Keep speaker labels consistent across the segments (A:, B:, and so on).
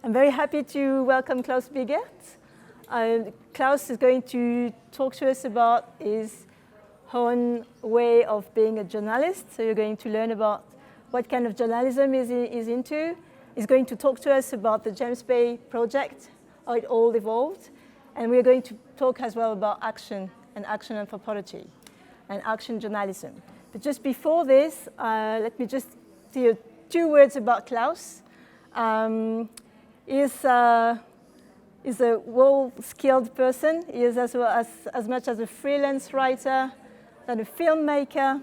A: I'm very happy to welcome Claus Biegert. Claus is going to talk to us about his own way of being a journalist. So you're going to learn about what kind of journalism is into. He's going to talk to us about the James Bay project, how it all evolved. And we're going to talk as well about action and action anthropology and action journalism. But just before this, let me just say 2 words about Claus. He's a well-skilled person. He is as much as a freelance writer than a filmmaker,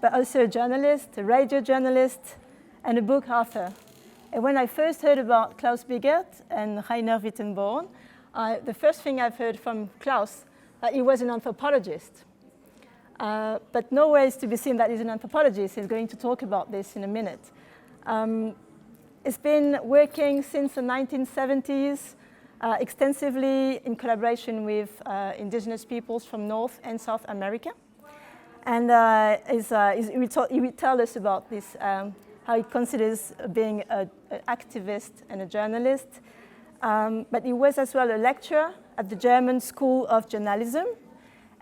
A: but also a journalist, a radio journalist, and a book author. And when I first heard about Claus Biegert and Rainer Wittenborn, the first thing I've heard from Claus, that he was an anthropologist. But nowhere is to be seen that he's an anthropologist. He's going to talk about this in a minute. He's been working since the 1970s extensively in collaboration with indigenous peoples from North and South America. And he will tell us about this, how he considers being an activist and a journalist. But he was as well a lecturer at the German School of Journalism,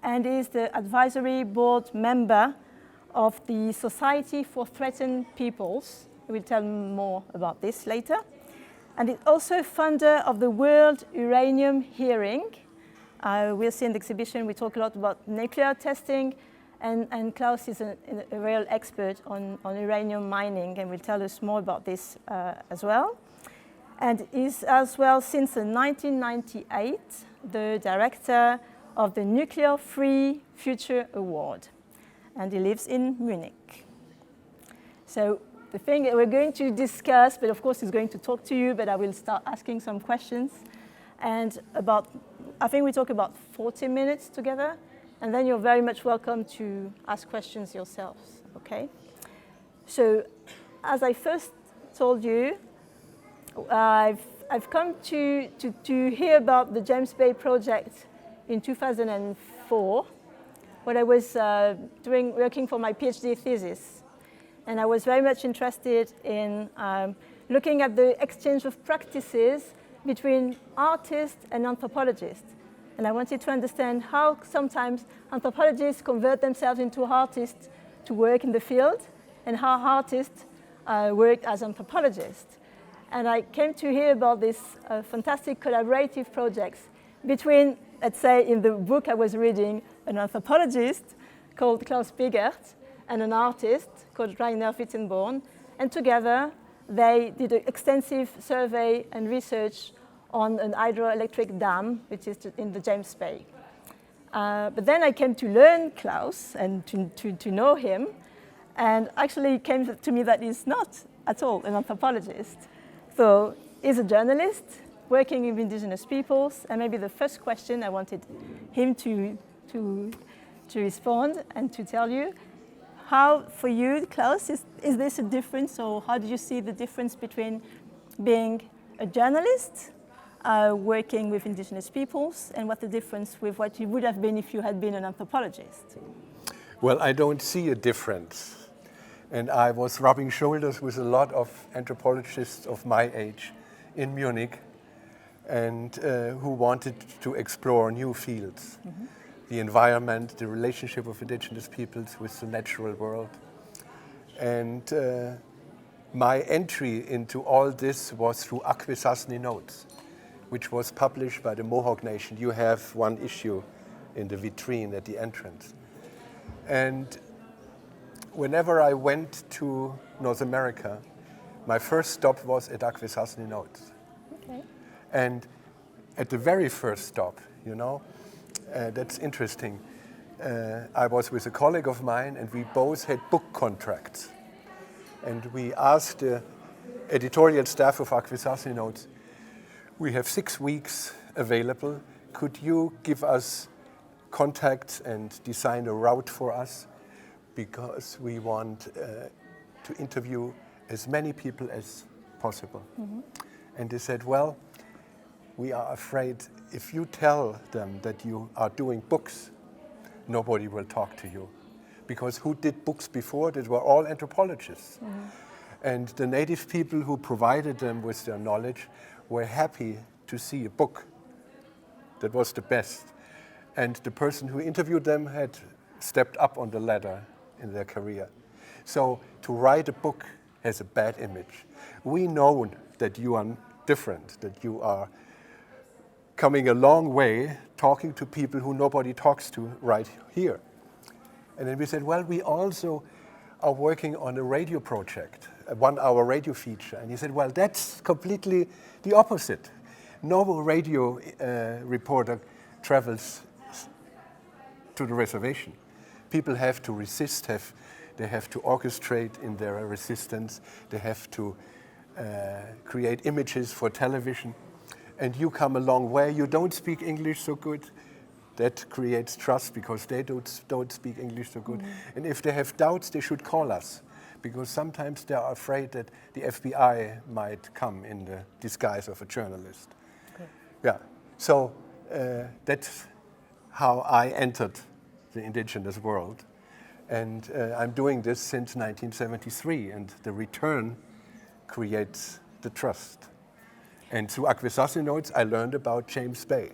A: and is the advisory board member of the Society for Threatened Peoples. We'll tell more about this later. And he's also founder of the World Uranium Hearing. We'll see in the exhibition, we talk a lot about nuclear testing, and Claus is a real expert on uranium mining, and will tell us more about this as well. And is as well, since 1998, the director of the Nuclear Free Future Award. And he lives in Munich. So the thing that we're going to discuss, but of course he's going to talk to you, but I will start asking some questions. And I think we talk about 40 minutes together, and then you're very much welcome to ask questions yourselves, okay? So as I first told you, I've come to hear about the James Bay project in 2004, when I was working for my PhD thesis. And I was very much interested in looking at the exchange of practices between artists and anthropologists. And I wanted to understand how sometimes anthropologists convert themselves into artists to work in the field, and how artists work as anthropologists. And I came to hear about these fantastic collaborative projects between, let's say, in the book I was reading, an anthropologist called Claus Biegert and an artist called Rainer Wittenborn. And together, they did an extensive survey and research on an hydroelectric dam, which is in the James Bay. But then I came to learn Claus and to know him. And actually it came to me that he's not at all an anthropologist. So he's a journalist working with indigenous peoples, and maybe the first question I wanted him to respond and to tell you, how for you, Claus, is this a difference, or how do you see the difference between being a journalist, working with indigenous peoples, and what the difference with what you would have been if you had been an anthropologist?
B: Well, I don't see a difference. And I was rubbing shoulders with a lot of anthropologists of my age in Munich, and who wanted to explore new fields. Mm-hmm. The environment, the relationship of indigenous peoples with the natural world. And my entry into all this was through Akwasi Notes, which was published by the Mohawk Nation. You have one issue in the vitrine at the entrance. And whenever I went to North America, my first stop was at Akwasi Notes. Okay. And at the very first stop, that's interesting. I was with a colleague of mine, and we both had book contracts. And we asked the editorial staff of Akwasi Notes, we have 6 weeks available. Could you give us contacts and design a route for us? Because we want to interview as many people as possible. Mm-hmm. And they said, well, we are afraid if you tell them that you are doing books, nobody will talk to you. Because who did books before? They were all anthropologists. Mm-hmm. And the native people who provided them with their knowledge were happy to see a book that was the best. And the person who interviewed them had stepped up on the ladder in their career. So to write a book has a bad image. We know that you are different, that you are coming a long way talking to people who nobody talks to right here. And then we said, well, we also are working on a radio project, a 1-hour radio feature. And he said, well, that's completely the opposite. No radio reporter travels to the reservation. People have to resist, they have to orchestrate in their resistance, they have to create images for television. And you come a long way, you don't speak English so good. That creates trust because they don't speak English so good. Mm-hmm. And if they have doubts, they should call us, because sometimes they are afraid that the FBI might come in the disguise of a journalist. Okay. Yeah, so that's how I entered the indigenous world. And I'm doing this since 1973, and the return creates the trust. And through Akwasi Notes, I learned about James Bay.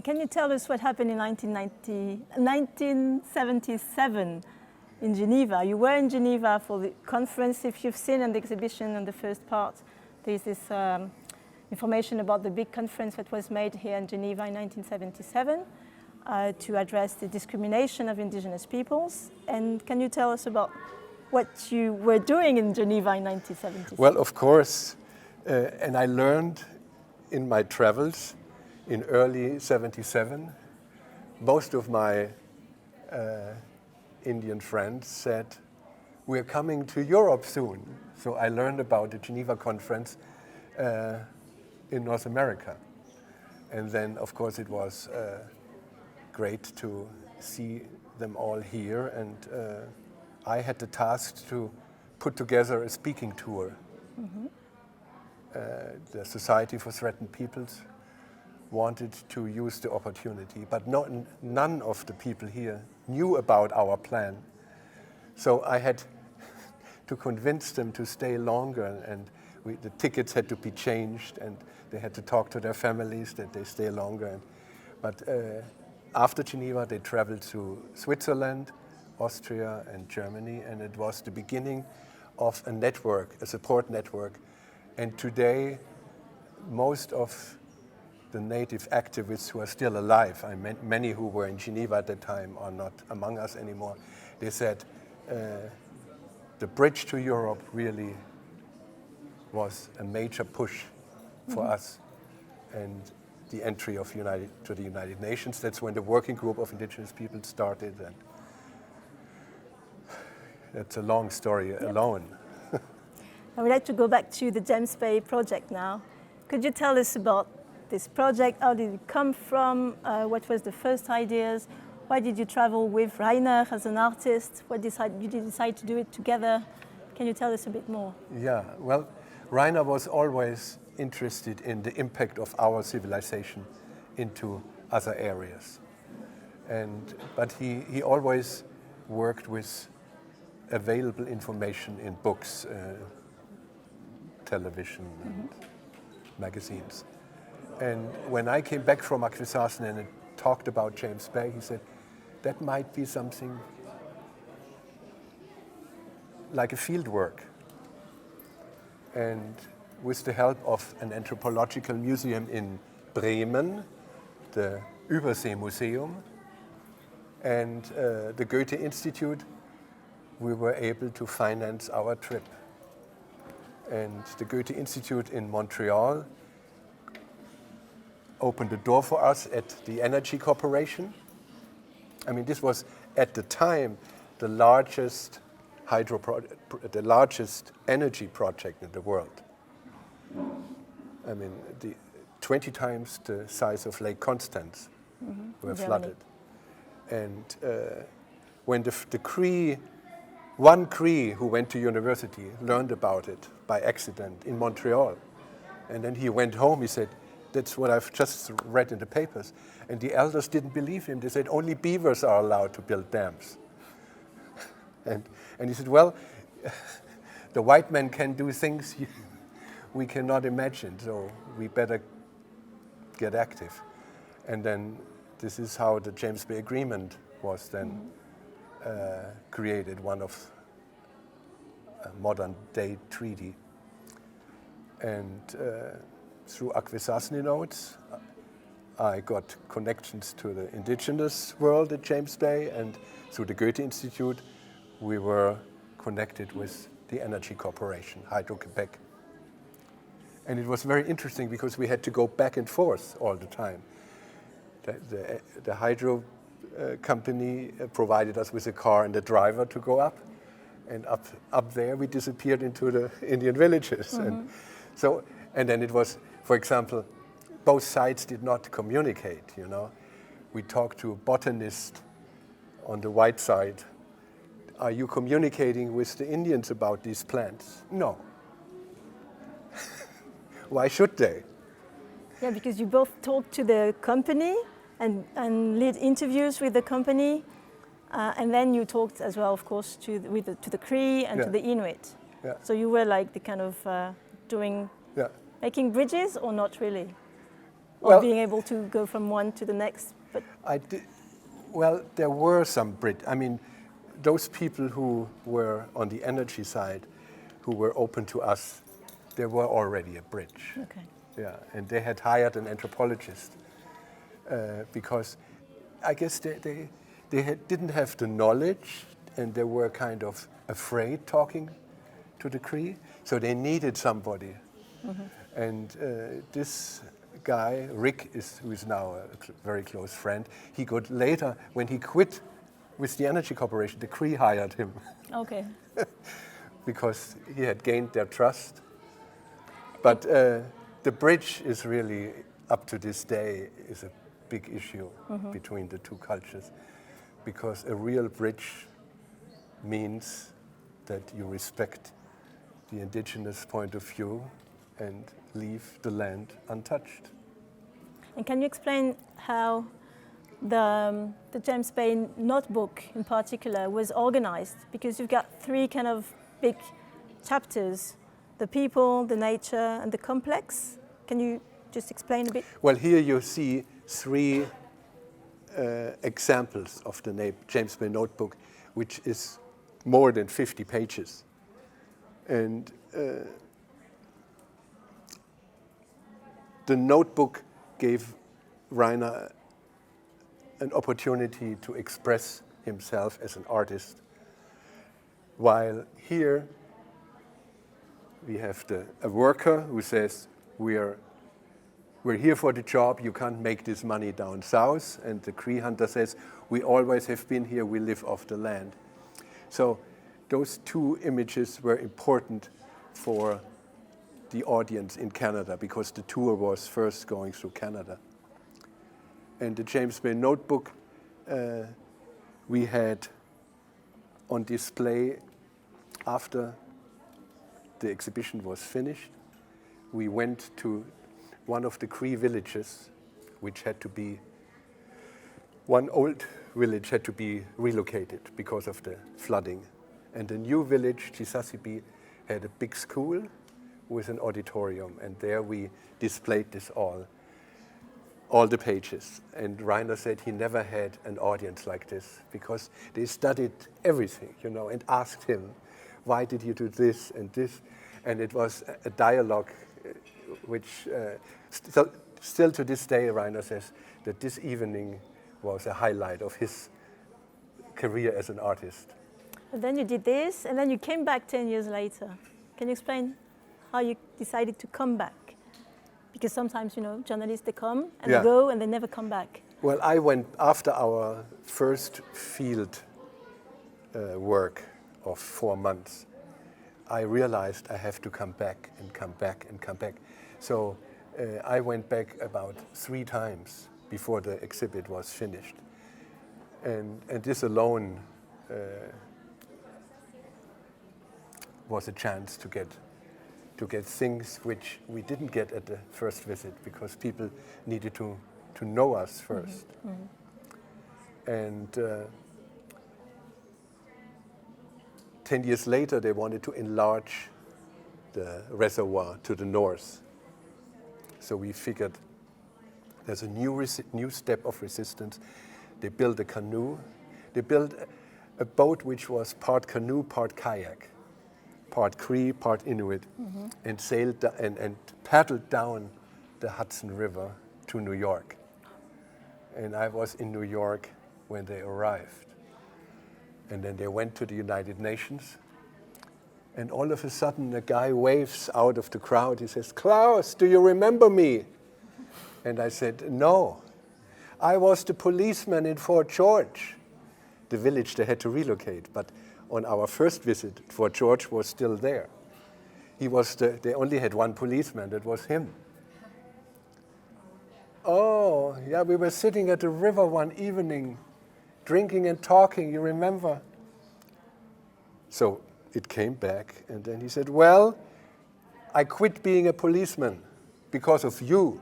A: Can you tell us what happened in 1977 in Geneva? You were in Geneva for the conference. If you've seen an exhibition on the first part, there's this information about the big conference that was made here in Geneva in 1977 to address the discrimination of indigenous peoples. And can you tell us about what you were doing in Geneva in 1977?
B: Well, of course, and I learned in my travels in early 77, most of my Indian friends said, we're coming to Europe soon. So I learned about the Geneva conference in North America. And then, of course, it was great to see them all here. And I had the task to put together a speaking tour. Mm-hmm. The Society for Threatened Peoples wanted to use the opportunity, but none of the people here knew about our plan. So I had to convince them to stay longer, and the tickets had to be changed, and they had to talk to their families that they stay longer. But after Geneva, they traveled to Switzerland, Austria, and Germany, and it was the beginning of a network, a support network. And today, most of the native activists who are still alive, many who were in Geneva at that time are not among us anymore, they said the bridge to Europe really was a major push for us, and the entry of to the United Nations. That's when the Working Group of Indigenous People started, and that's a long story alone.
A: I would like to go back to the James Bay project now. Could you tell us about this project? How did it come from? What was the first ideas? Why did you travel with Rainer as an artist? Did you decide to do it together? Can you tell us a bit more?
B: Yeah, well, Rainer was always interested in the impact of our civilization into other areas. But he always worked with available information in books, television, and magazines. And when I came back from Akwasi and talked about James Bay, he said, that might be something like a field work. And with the help of an anthropological museum in Bremen, the Übersee Museum, and the Goethe Institute, we were able to finance our trip. And the Goethe Institute in Montreal opened the door for us at the Energy Corporation. I mean, this was at the time the largest energy project in the world. I mean, 20 times the size of Lake Constance were flooded. And when the Cree, one Cree who went to university learned about it by accident in Montreal. And then he went home, he said, that's what I've just read in the papers. And the elders didn't believe him. They said, only beavers are allowed to build dams. And he said, well, the white man can do things, we cannot imagine, so we better get active. And then this is how the James Bay Agreement was then created, one of a modern day treaty. And through Akwasi Notes, I got connections to the indigenous world at James Bay, and through the Goethe Institute, we were connected with the Energy Corporation, Hydro-Quebec. And it was very interesting because we had to go back and forth all the time. The hydro company provided us with a car and a driver to go up, and up there we disappeared into the Indian villages. And then it was, for example, both sides did not communicate, you know. We talked to a botanist on the white side. Are you communicating with the Indians about these plants? No. Why should they?
A: Yeah, because you both talked to the company and lead interviews with the company, and then you talked as well, of course, to the Cree and to the Inuit.
B: Yeah.
A: So you were like the kind of making bridges, or not really? Or being able to go from one to the next? But
B: well, there were some I mean, those people who were on the energy side, who were open to us, there were already a bridge.
A: Okay.
B: Yeah, and they had hired an anthropologist because I guess they didn't have the knowledge, and they were kind of afraid talking to the Cree, so they needed somebody. And this guy, Rick, who is now a very close friend, he got later, when he quit with the Energy Corporation, the Cree hired him.
A: Okay.
B: Because he had gained their trust. But the bridge is really, up to this day, is a big issue between the two cultures. Because a real bridge means that you respect the indigenous point of view and leave the land untouched.
A: And can you explain how the James Bay notebook in particular was organized? Because you've got three kind of big chapters: the people, the nature, and the complex. Can you just explain a bit?
B: Well, here you see three examples of the James Bay notebook, which is more than 50 pages. And the notebook gave Rainer an opportunity to express himself as an artist, while here we have a worker who says, we're here for the job, you can't make this money down south, and the Cree hunter says, we always have been here, we live off the land. So those two images were important for the audience in Canada, because the tour was first going through Canada. And the James Bay notebook we had on display after the exhibition was finished. We went to one of the Cree villages, which had to be, one old village had to be relocated because of the flooding. And the new village, Chisasibi, had a big school with an auditorium, and there we displayed this all the pages. And Rainer said he never had an audience like this, because they studied everything, you know, and asked him, why did you do this and this? And it was a dialogue which still to this day, Rainer says that this evening was a highlight of his career as an artist.
A: And then you did this, and then you came back 10 years later. Can you explain how you decided to come back? Because sometimes, you know, journalists, they come and they go and they never come back.
B: Well, I went after our first field work of 4 months. I realized I have to come back and come back and come back. So I went back about 3 times before the exhibit was finished. And this alone was a chance to get things which we didn't get at the first visit, because people needed to know us first. And 10 years later, they wanted to enlarge the reservoir to the north. So we figured there's a new step of resistance. They built a canoe. They built a boat which was part canoe, part kayak, part Cree, part Inuit, and sailed and paddled down the Hudson River to New York. And I was in New York when they arrived. And then they went to the United Nations. And all of a sudden, a guy waves out of the crowd. He says, "Klaus, do you remember me?" And I said, "No, I was the policeman in Fort George." The village they had to relocate, but on our first visit, Fort George was still there. They only had one policeman, that was him. "Oh, yeah, we were sitting at the river one evening, drinking and talking, you remember?" So it came back, and then he said, "Well, I quit being a policeman because of you."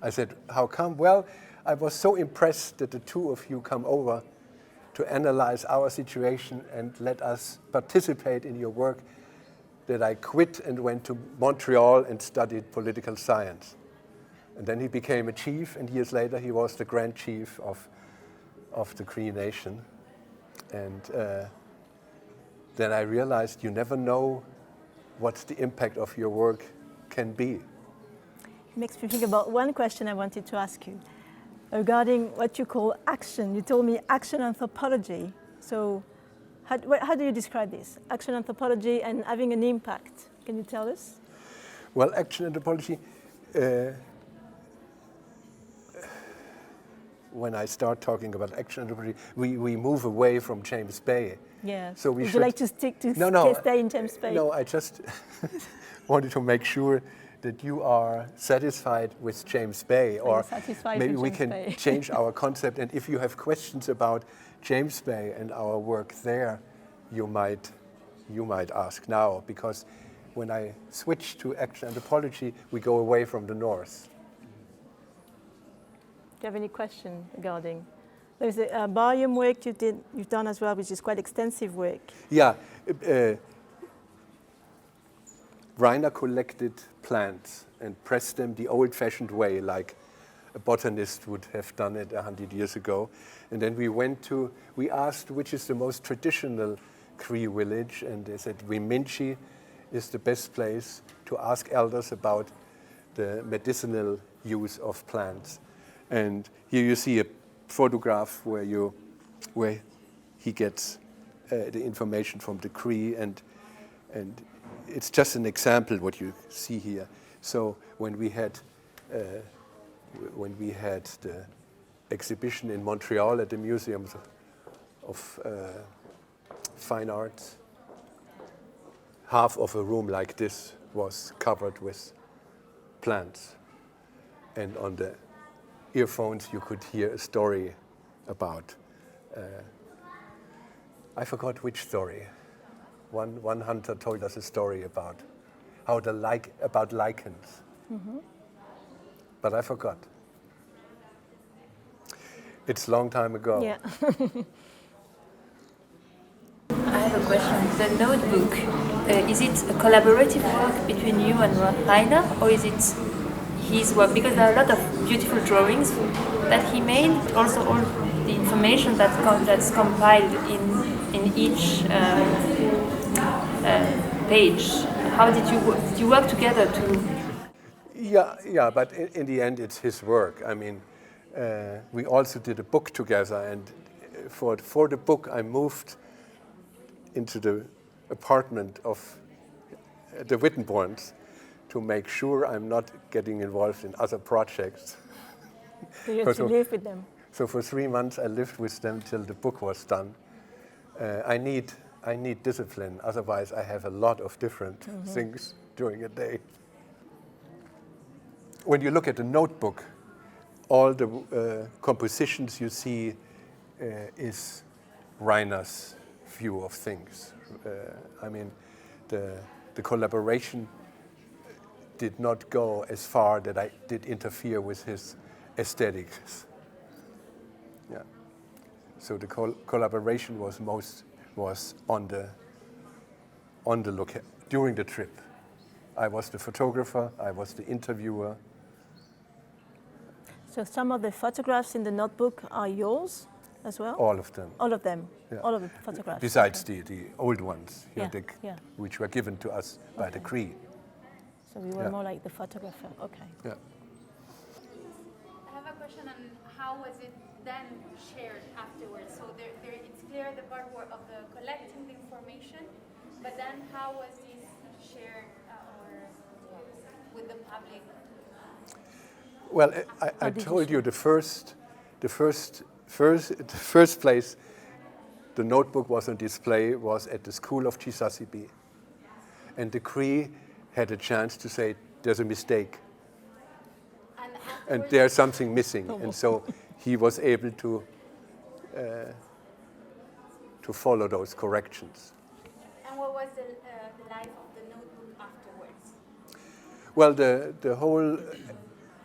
B: I said, "How come?" "Well, I was so impressed that the two of you come over to analyze our situation and let us participate in your work, that I quit and went to Montreal and studied political science." And then he became a chief, and years later he was the Grand Chief of the Cree Nation. And then I realized you never know what the impact of your work can be.
A: It makes me think about one question I wanted to ask you regarding what you call action. You told me action anthropology. So how do you describe this? Action anthropology and having an impact. Can you tell us?
B: Well, action anthropology, when I start talking about action anthropology, we move away from James Bay.
A: Yeah.
B: So
A: Would you like to stick to stay in James Bay?
B: No, I just wanted to make sure that you are satisfied with James Bay, or maybe we can change our concept. And if you have questions about James Bay and our work there, you might ask now, because when I switch to action anthropology, we go away from the north.
A: Do you have any question regarding? There's a barium work you've done as well, which is quite extensive work.
B: Yeah. Rainer collected plants and pressed them the old-fashioned way, like a botanist would have done it 100 years ago. And then we asked which is the most traditional Cree village, and they said Wiminchi is the best place to ask elders about the medicinal use of plants. And here you see a photograph where he gets the information from the Cree, and it's just an example what you see here. So when we had the exhibition in Montreal at the Museum of Fine Arts, half of a room like this was covered with plants, and on the earphones you could hear a story about, I forgot which story. One hunter told us a story about about lichens, but I forgot. It's a long time ago.
A: Yeah.
C: I have a question. The notebook, is it a collaborative work between you and Rainer, or is it his work? Because there are a lot of beautiful drawings that he made, also all the information that's compiled in each page. How did you work together to?
B: Yeah, but in the end, it's his work. I mean, we also did a book together, and for the book, I moved into the apartment of the Wittenborns to make sure I'm not getting involved in other projects.
A: So you had to live with them.
B: So for 3 months, I lived with them till the book was done. I need discipline, otherwise I have a lot of different things during a day. When you look at the notebook, all the compositions you see is Rainer's view of things. I mean, the collaboration did not go as far that I did interfere with his aesthetics. Yeah. So the collaboration was on the look during the trip. I was the photographer, I was the interviewer.
A: So some of the photographs in the notebook are yours as well?
B: All of them.
A: All of them?
B: Yeah.
A: All of the photographs?
B: Besides the old ones, which were given to us by the Cree.
A: So we were more like the photographer, okay.
B: Yeah.
D: I have a question on how was it then shared afterwards? So it's clear the part of the collecting the information, but then how was this shared with the public?
B: Well, I told you the first place the notebook was on display was at the school of Chisasibi. And the Cree had a chance to say, there's a mistake. And there's something missing. And so he was able to follow those corrections.
D: And what was the life of the notebook afterwards?
B: Well,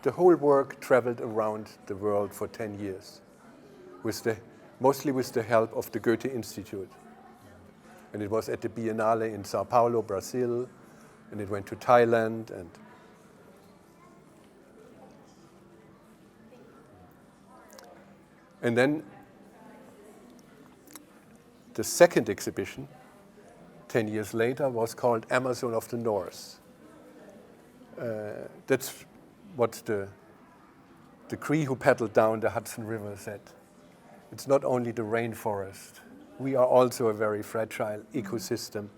B: the whole work traveled around the world for 10 years, mostly with the help of the Goethe Institute. And it was at the Biennale in Sao Paulo, Brazil, and it went to Thailand. And then the second exhibition, 10 years later, was called Amazon of the North. That's what the Cree who paddled down the Hudson River said. It's not only the rainforest. We are also a very fragile ecosystem.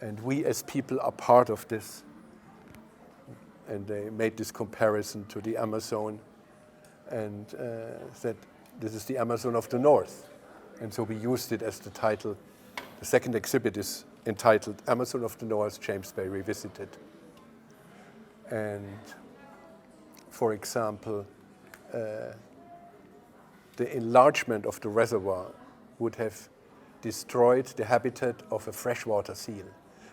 B: And we as people are part of this. And they made this comparison to the Amazon and said, this is the Amazon of the North. And so we used it as the title. The second exhibit is entitled Amazon of the North, James Bay Revisited. And for example, the enlargement of the reservoir would have destroyed the habitat of a freshwater seal.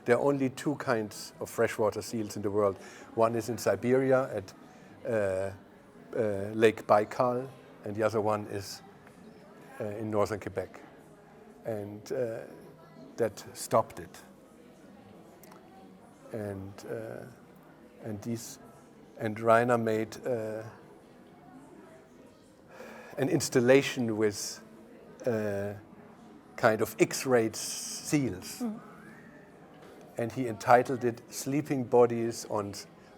B: There are only two kinds of freshwater seals in the world. One is in Siberia at Lake Baikal, and the other one is in northern Quebec. And that stopped it. And Rainer made an installation with kind of X-rayed seals. And he entitled it Sleeping Bodies on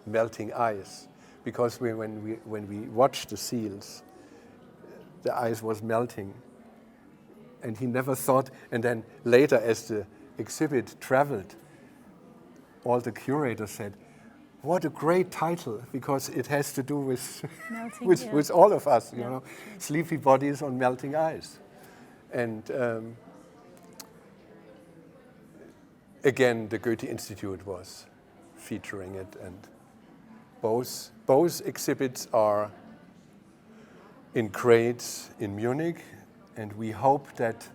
B: Melting Ice. Because when we watched the seals, the ice was melting. And he never thought, and then later as the exhibit traveled, all the curators said, what a great title, because it has to do with melting, with all of us, you know, sleepy bodies on melting ice. And again, the Goethe Institute was featuring it, and both exhibits are in crates in Munich, and we hope that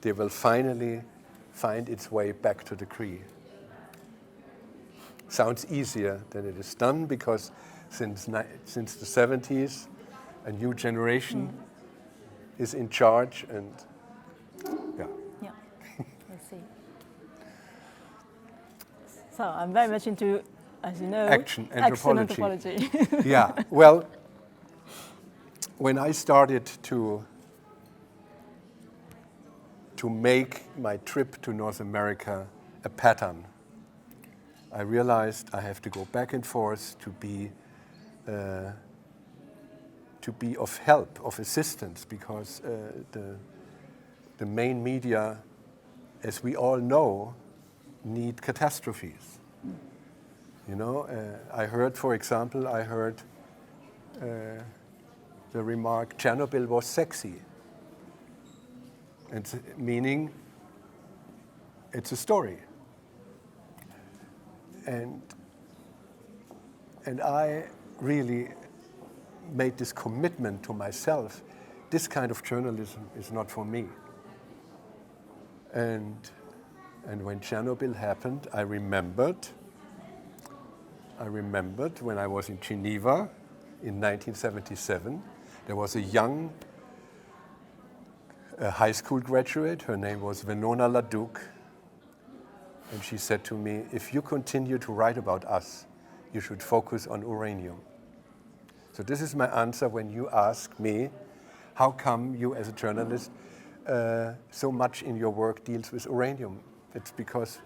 B: they will finally find its way back to the Cree. Sounds easier than it is done, because since the 70s, a new generation is in charge, and
A: we'll see. So I'm very much into, as you know,
B: action anthropology.
A: Yeah,
B: well, when I started to make my trip to North America a pattern, I realized I have to go back and forth to be of help, of assistance, because the main media, as we all know, need catastrophes. You know, I heard, for example, the remark, Chernobyl was sexy. It's meaning it's a story. And I really made this commitment to myself. This kind of journalism is not for me. And when Chernobyl happened, I remembered when I was in Geneva in 1977, there was a young high school graduate. Her name was Venona Laduc, And she said to me, if you continue to write about us, you should focus on uranium. So this is my answer when you ask me, how come you as a journalist so much in your work deals with uranium? It's because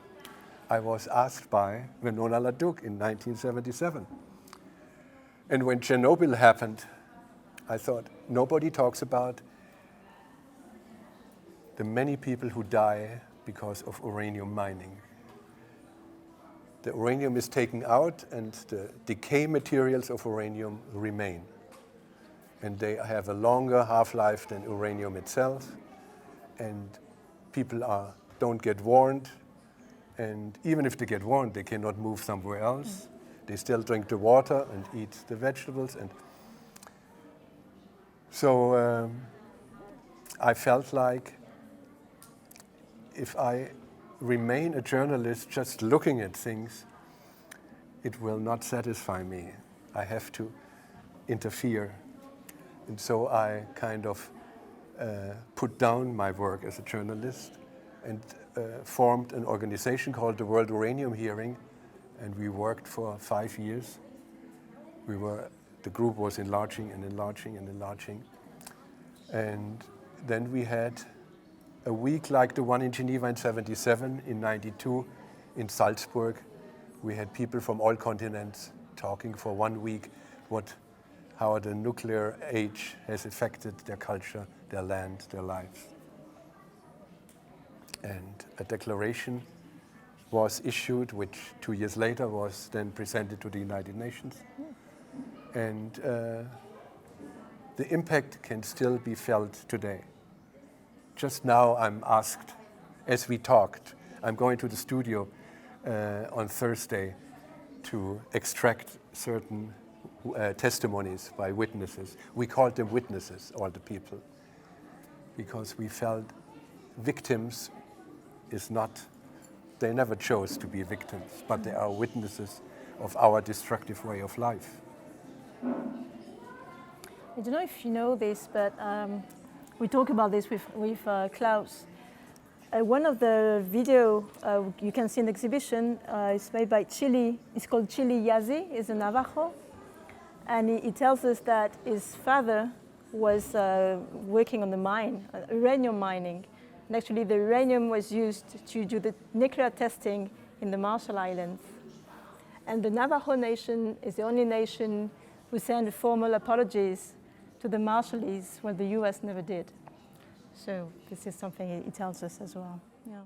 B: I was asked by Winona LaDuke in 1977. And when Chernobyl happened, I thought, nobody talks about the many people who die because of uranium mining. The uranium is taken out and the decay materials of uranium remain. And they have a longer half-life than uranium itself. And people don't get warned. And even if they get warned, they cannot move somewhere else. They still drink the water and eat the vegetables. And so I felt like if I remain a journalist just looking at things, it will not satisfy me. I have to interfere. And so I kind of put down my work as a journalist and formed an organization called the World Uranium Hearing, and we worked for 5 years. The group was enlarging and enlarging and enlarging. And then we had a week like the one in Geneva in 1977, in 1992 in Salzburg. We had people from all continents talking for 1 week how the nuclear age has affected their culture, their land, their lives. And a declaration was issued, which 2 years later was then presented to the United Nations. And the impact can still be felt today. Just now I'm asked, as we talked, I'm going to the studio on Thursday to extract certain testimonies by witnesses. We called them witnesses, all the people, because we felt victims they never chose to be victims, but they are witnesses of our destructive way of life.
A: I don't know if you know this, but we talk about this with Klaus. One of the video you can see in the exhibition is made by Chili. It's called Chili Yazi. It's a Navajo. And he tells us that his father was working on the mine, uranium mining. And actually the uranium was used to do the nuclear testing in the Marshall Islands. And the Navajo Nation is the only nation who sent formal apologies to the Marshallese when the US never did. So this is something he tells us as well. Yeah.